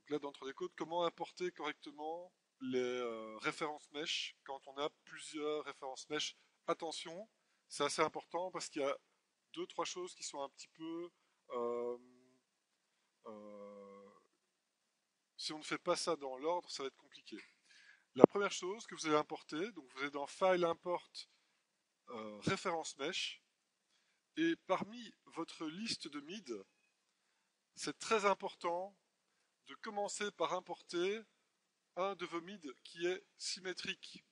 Donc là, dans 3D Code, comment importer correctement les références mesh quand on a plusieurs références mesh. Attention, c'est assez important parce qu'il y a deux, trois choses qui sont un petit peu... euh, euh, si on ne fait pas ça dans l'ordre, ça va être compliqué. La première chose que vous allez importer, donc vous allez dans File Import référence mesh, et parmi votre liste de MID, c'est très important de commencer par importer un de vos MID qui est symétrique.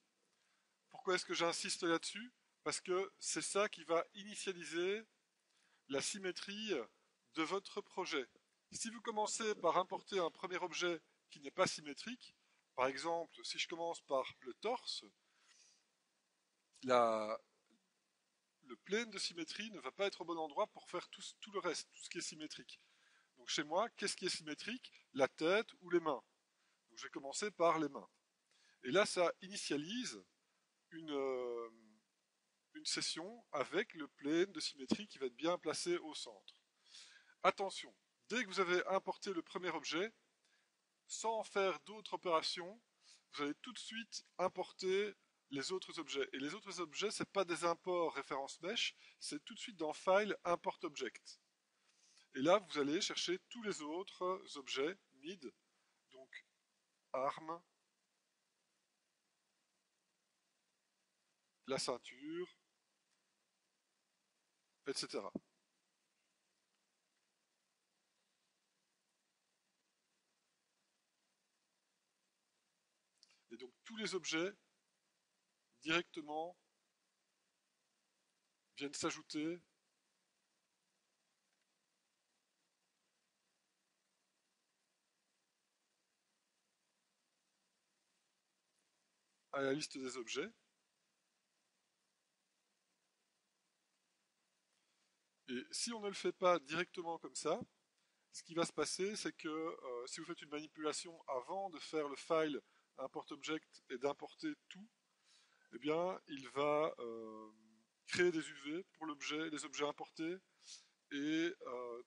Pourquoi est-ce que j'insiste là-dessus? Parce que c'est ça qui va initialiser la symétrie de votre projet. Si vous commencez par importer un premier objet qui n'est pas symétrique, par exemple, si je commence par le torse, le plane de symétrie ne va pas être au bon endroit pour faire tout le reste, tout ce qui est symétrique. Donc chez moi, qu'est-ce qui est symétrique? La tête ou les mains. Donc je vais commencer par les mains. Et là, ça initialise une session avec le plane de symétrie qui va être bien placé au centre. Attention, dès que vous avez importé le premier objet, sans faire d'autres opérations, vous allez tout de suite importer les autres objets. Et les autres objets, ce n'est pas des imports référence mesh, c'est tout de suite dans File, Import Object. Et là, vous allez chercher tous les autres objets MID, donc arme, la ceinture, etc. Et donc tous les objets directement viennent s'ajouter à la liste des objets. Et si on ne le fait pas directement comme ça, ce qui va se passer, c'est que si vous faites une manipulation avant de faire le file import object et d'importer tout, eh bien, il va créer des UV pour les objets importés, et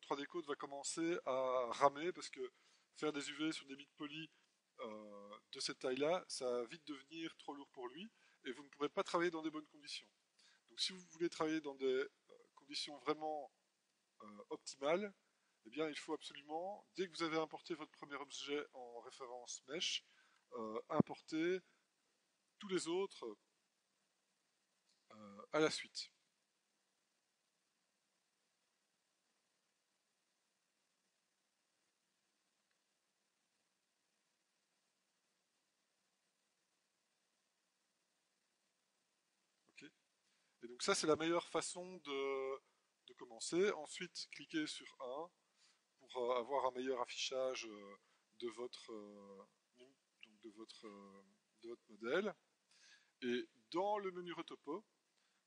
3D Code va commencer à ramer parce que faire des UV sur des bits polis de cette taille-là, ça va vite devenir trop lourd pour lui, et vous ne pourrez pas travailler dans des bonnes conditions. Donc si vous voulez travailler dans des conditions vraiment optimales, eh bien, il faut absolument, dès que vous avez importé votre premier objet en référence mesh, importer tous les autres à la suite. Okay, et donc ça, c'est la meilleure façon de commencer. Ensuite, cliquez sur 1 pour avoir un meilleur affichage de votre, donc de votre modèle. Et dans le menu Retopo,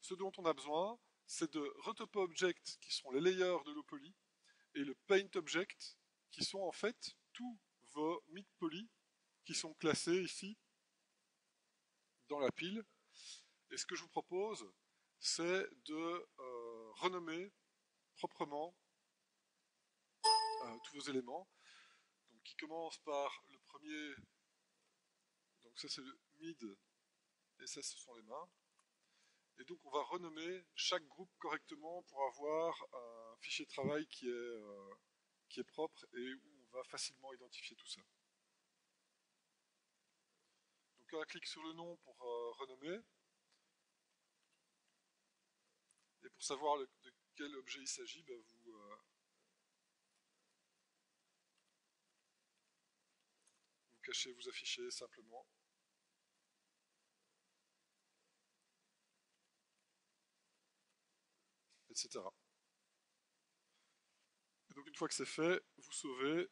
ce dont on a besoin, c'est de Retopo Object, qui sont les layers de l'eau poly, et le Paint Object, qui sont en fait tous vos mid poly qui sont classés ici dans la pile. Et ce que je vous propose, c'est de renommer proprement tous vos éléments. Donc, qui commence par le premier. Donc ça c'est le mid, et ça ce sont les mains. Et donc on va renommer chaque groupe correctement pour avoir un fichier de travail qui est propre et où on va facilement identifier tout ça. Donc un clic sur le nom pour renommer. Et pour savoir de quel objet il s'agit, ben vous cachez, vous affichez simplement. Etc. Et donc une fois que c'est fait, vous sauvez.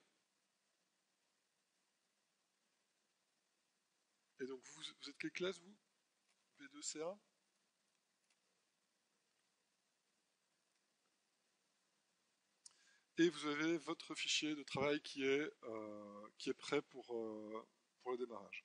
Et donc vous êtes quelle classe vous? B2, C1? Et vous avez votre fichier de travail qui est prêt pour le démarrage.